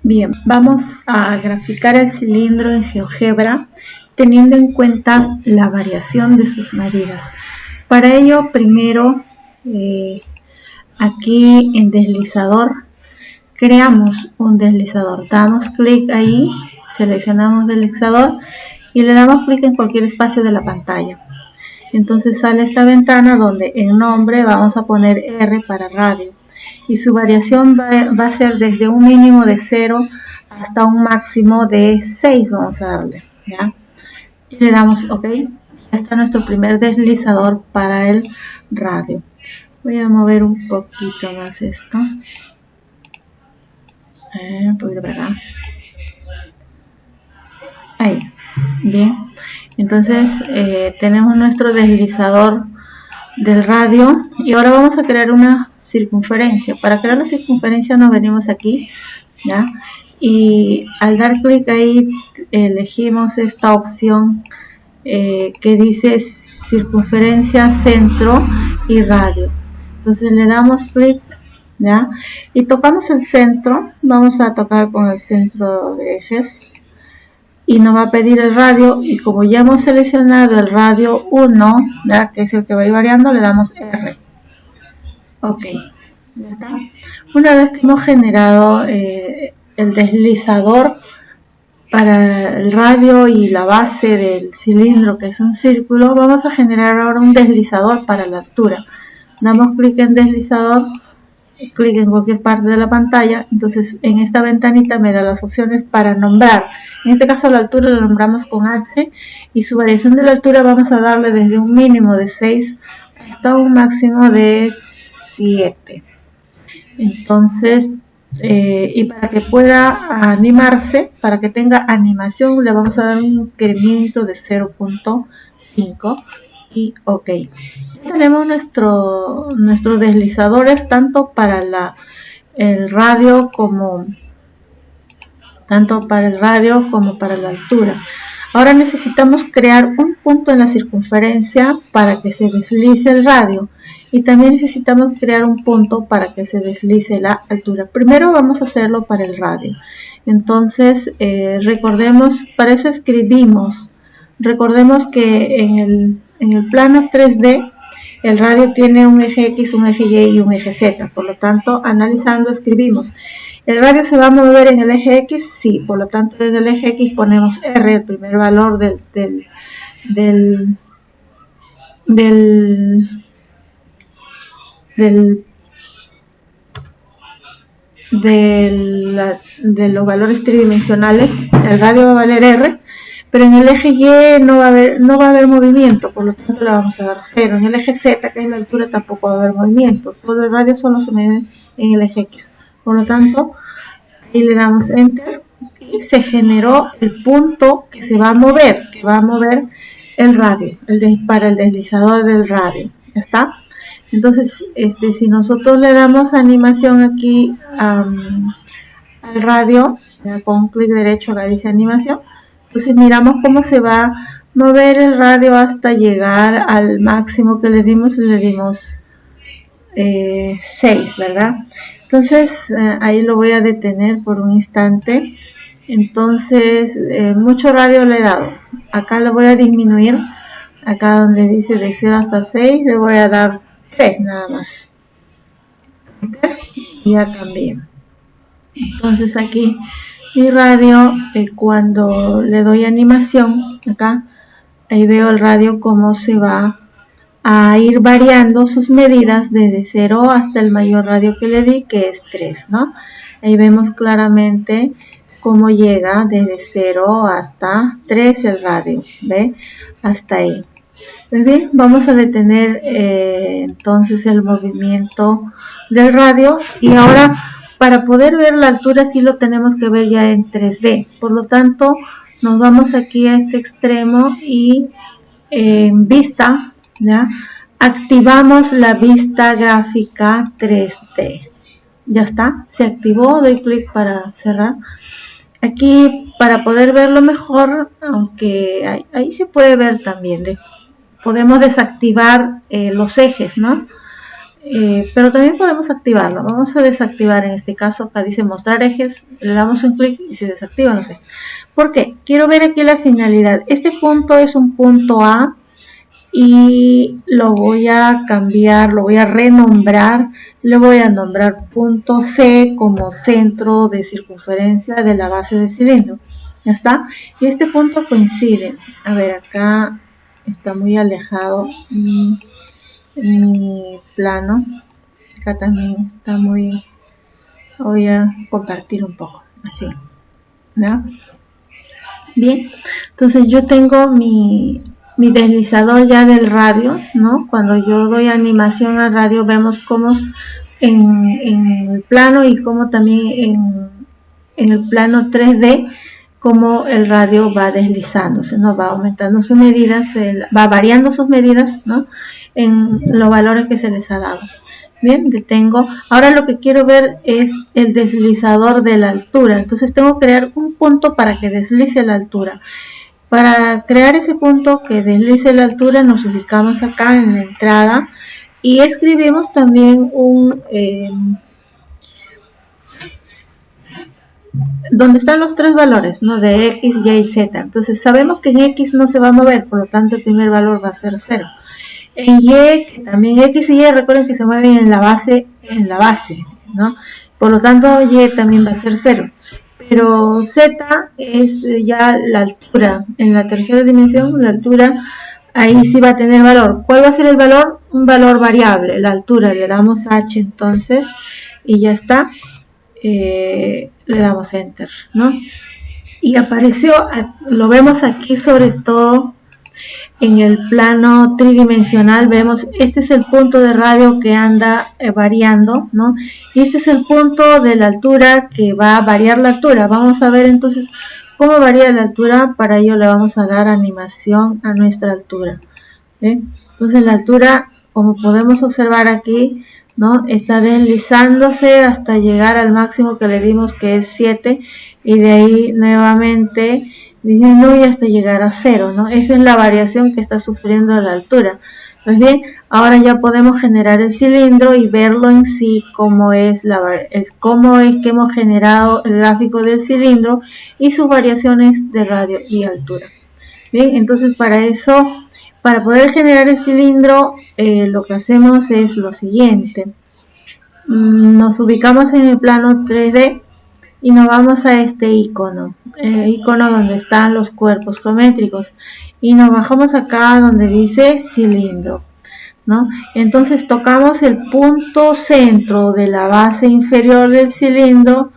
Bien, vamos a graficar el cilindro en GeoGebra teniendo en cuenta la variación de sus medidas. Para ello, primero, aquí en deslizador, creamos un deslizador. Damos clic ahí, seleccionamos deslizador y le damos clic en cualquier espacio de la pantalla. Entonces sale esta ventana donde en nombre vamos a poner R para radio. Y su variación va a ser desde un mínimo de 0 hasta un máximo de 6, vamos a darle, ¿ya? Y le damos OK. Ya está nuestro primer deslizador para el radio. Voy a mover un poquito más esto. Un poquito para acá. Ahí. Bien. Entonces tenemos nuestro deslizador del radio y ahora vamos a crear una circunferencia. Para crear la circunferencia nos venimos aquí, ¿ya? Y al dar clic ahí elegimos esta opción que dice circunferencia, centro y radio. Entonces le damos clic, ¿ya? Y tocamos el centro. Vamos a tocar con el centro de ejes y nos va a pedir el radio, y como ya hemos seleccionado el radio 1, ¿ya? Que es el que va a ir variando, le damos R. OK, ya está. Una vez que hemos generado el deslizador para el radio y la base del cilindro, que es un círculo, vamos a generar ahora un deslizador para la altura. Damos clic en deslizador, clic en cualquier parte de la pantalla. Entonces en esta ventanita me da las opciones para nombrar. En este caso la altura la nombramos con H, y su variación de la altura vamos a darle desde un mínimo de 6 hasta un máximo de 7. Entonces y para que pueda animarse, para que tenga animación, le vamos a dar un incremento de 0.5 y OK. Ya tenemos nuestros deslizadores tanto para el radio como para la altura. Ahora necesitamos crear un punto en la circunferencia para que se deslice el radio, y también necesitamos crear un punto para que se deslice la altura. Primero vamos a hacerlo para el radio. Entonces recordemos, para eso escribimos. Recordemos que en el plano 3D el radio tiene un eje X, un eje Y y un eje Z. Por lo tanto, analizando, escribimos: ¿el radio se va a mover en el eje X? Sí. Por lo tanto, en el eje X ponemos R, el primer valor de los valores tridimensionales. El radio va a valer R, pero en el eje Y no va a haber movimiento, por lo tanto le vamos a dar 0. En el eje Z, que es la altura, tampoco va a haber movimiento. Solo el radio solo se mueve en el eje X. Por lo tanto, ahí le damos Enter y se generó el punto que se va a mover, el radio, para el deslizador del radio. ¿Ya está? Entonces, si nosotros le damos animación aquí al radio, ya con un clic derecho acá dice animación, entonces miramos cómo se va a mover el radio hasta llegar al máximo que le dimos 6, ¿verdad? Entonces ahí lo voy a detener por un instante. Entonces mucho radio le he dado. Acá lo voy a disminuir. Acá donde dice de 0 hasta 6 le voy a dar 3 nada más. Y ya cambié. Entonces aquí mi radio, cuando le doy animación, acá, ahí veo el radio cómo se va a ir variando sus medidas desde 0 hasta el mayor radio que le di, que es 3, ¿no? Ahí vemos claramente cómo llega desde 0 hasta 3 el radio, ¿ve? Hasta ahí. Muy bien, vamos a detener entonces el movimiento del radio, y ahora para poder ver la altura sí lo tenemos que ver ya en 3D. Por lo tanto, nos vamos aquí a este extremo y en vista, ¿ya? Activamos la vista gráfica 3D. Ya está, se activó, doy clic para cerrar. Aquí, para poder verlo mejor, aunque ahí se puede ver también, podemos desactivar los ejes, ¿no? pero también podemos activarlo. Vamos a desactivar en este caso. Acá dice mostrar ejes, le damos un clic y se desactivan los ejes. ¿Por qué? Quiero ver aquí la finalidad. Este punto es un punto A y lo voy a cambiar, lo voy a renombrar. Le voy a nombrar punto C como centro de circunferencia de la base del cilindro. Ya está. Y este punto coincide. A ver, acá está muy alejado mi plano. Acá también está muy... Voy a compartir un poco, así, ¿no? Bien, entonces yo tengo mi deslizador ya del radio, ¿no? Cuando yo doy animación al radio vemos cómo en el plano y cómo también en el plano 3D cómo el radio va deslizándose, ¿no? Va aumentando sus medidas, va variando sus medidas, ¿no? En los valores que se les ha dado. Bien, detengo. Ahora lo que quiero ver es el deslizador de la altura. Entonces tengo que crear un punto para que deslice la altura. Para crear ese punto que deslice la altura nos ubicamos acá en la entrada y escribimos también donde están los tres valores, ¿no? De X, Y y Z. Entonces sabemos que en X no se va a mover, por lo tanto el primer valor va a ser 0. En Y, que también X y Y, recuerden que se mueven en la base, ¿no? Por lo tanto, Y también va a ser 0. Pero Z es ya la altura. En la tercera dimensión, la altura, ahí sí va a tener valor. ¿Cuál va a ser el valor? Un valor variable, la altura. Le damos H entonces y ya está. Le damos Enter, ¿no? Y apareció, lo vemos aquí sobre todo en el plano tridimensional. Vemos, este es el punto de radio que anda variando, ¿no? Y este es el punto de la altura que va a variar la altura. Vamos a ver entonces cómo varía la altura. Para ello le vamos a dar animación a nuestra altura, ¿sí? Entonces la altura, como podemos observar aquí, ¿no? Está deslizándose hasta llegar al máximo que le dimos, que es 7, y de ahí nuevamente disminuye hasta llegar a 0, ¿no? Esa es la variación que está sufriendo la altura. Pues bien, ahora ya podemos generar el cilindro y verlo en sí, cómo es que hemos generado el gráfico del cilindro y sus variaciones de radio y altura. Bien, entonces para eso, para poder generar el cilindro, lo que hacemos es lo siguiente. Nos ubicamos en el plano 3D y nos vamos a este icono, icono donde están los cuerpos geométricos, y nos bajamos acá donde dice cilindro, ¿no? Entonces tocamos el punto centro de la base inferior del cilindro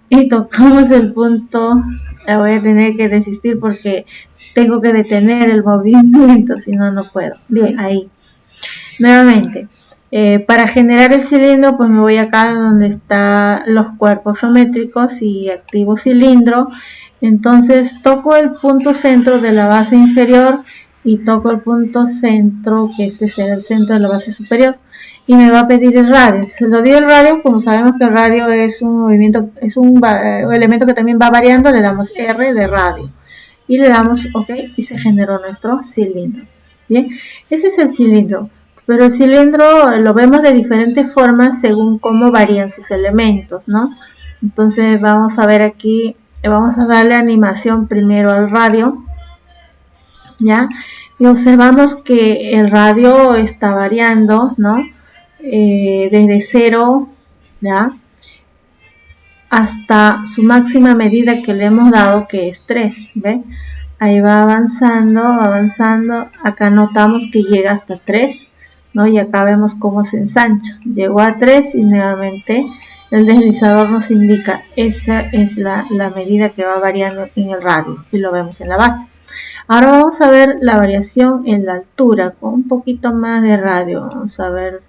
y tocamos el punto, voy a tener que desistir porque tengo que detener el movimiento, si no, no puedo. Bien, ahí. Nuevamente, para generar el cilindro, pues me voy acá donde están los cuerpos geométricos y activo cilindro. Entonces toco el punto centro de la base inferior y toco el punto centro, que este será el centro de la base superior, y me va a pedir el radio. Entonces lo dio el radio. Como sabemos que el radio es un movimiento, es un elemento que también va variando, le damos R de radio y le damos OK y se generó nuestro cilindro. Bien, ese es el cilindro. Pero el cilindro lo vemos de diferentes formas según cómo varían sus elementos, ¿no? Entonces vamos a ver aquí, vamos a darle animación primero al radio, ¿ya? Y observamos que el radio está variando, ¿no? Desde 0, ¿ya? Hasta su máxima medida que le hemos dado, que es 3, ¿ve? Ahí va avanzando, acá notamos que llega hasta 3, ¿no? Y acá vemos cómo se ensancha. Llegó a 3 y nuevamente el deslizador nos indica, esa es la medida que va variando en el radio y lo vemos en la base. Ahora vamos a ver la variación en la altura con un poquito más de radio. Vamos a ver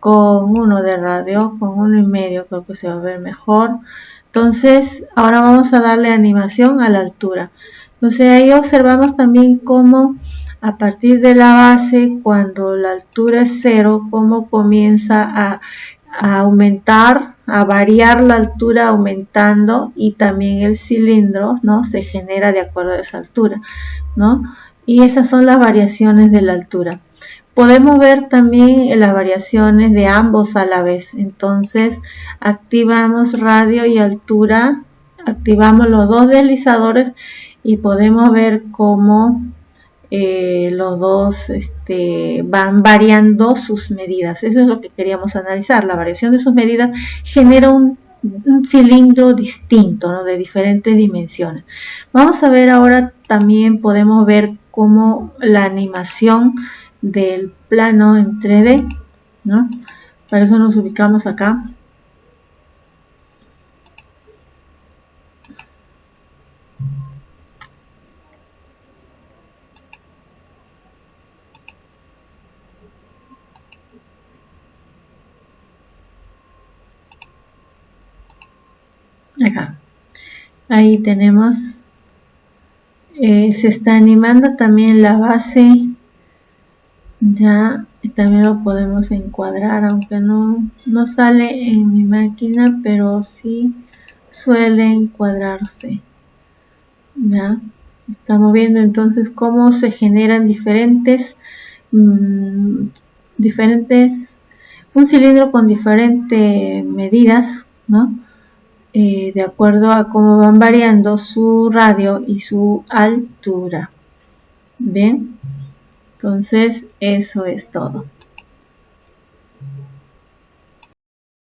con 1 de radio, con 1,5 creo que se va a ver mejor. Entonces ahora vamos a darle animación a la altura. Entonces ahí observamos también cómo a partir de la base, cuando la altura es 0, cómo comienza a aumentar, a variar la altura aumentando, y también el cilindro, ¿no? Se genera de acuerdo a esa altura, ¿no? Y esas son las variaciones de la altura. podemos ver también las variaciones de ambos a la vez. Entonces activamos radio y altura, activamos los dos deslizadores y podemos ver cómo los dos van variando sus medidas. Eso es lo que queríamos analizar. La variación de sus medidas genera un cilindro distinto, ¿no? De diferentes dimensiones. Vamos a ver ahora, también podemos ver cómo la animación del plano en 3D, ¿no? Para eso nos ubicamos acá. Acá. Ahí tenemos, se está animando también la base, ya también lo podemos encuadrar, aunque no sale en mi máquina, pero sí suele encuadrarse. Ya estamos viendo entonces cómo se generan diferentes un cilindro con diferentes medidas, ¿no? De acuerdo a cómo van variando su radio y su altura. Bien, entonces eso es todo.